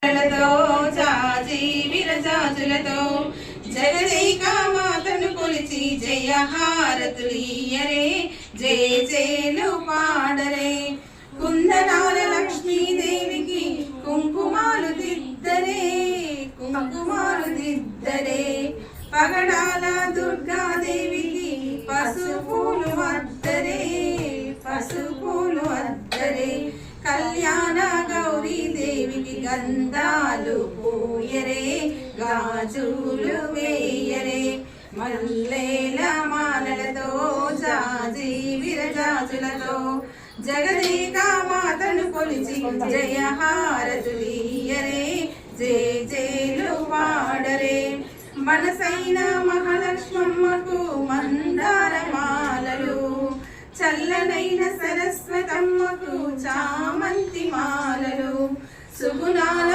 జాజి విరజాజులతో జగదేక మాతను కొలిచి జయ హారతులియరే జయ జయలు పాడరే. కుందనాల లక్ష్మీదేవికి కుంకుమాలు దిద్దరే కుంకుమాలు దిద్దరే. పగడాల దుర్గాదేవికి పసుపులు అద్దరే పసుపులు అద్దరే. కళ్యాణ గౌరీ దేవికి గంధాలు పూయరే గాజులు వేయరే. మల్లెల మాలలతో జాజి విరజాజులతో జగదేక మాతను కొలిచి జయ హారతులియరే జయ జయలు పాడరే. మనసైన మహాలక్ష్మమ్మకు మందార మాలలు చల్లనైన సరస్వతమ్మకు చామంతి మాలలు సుగుణాల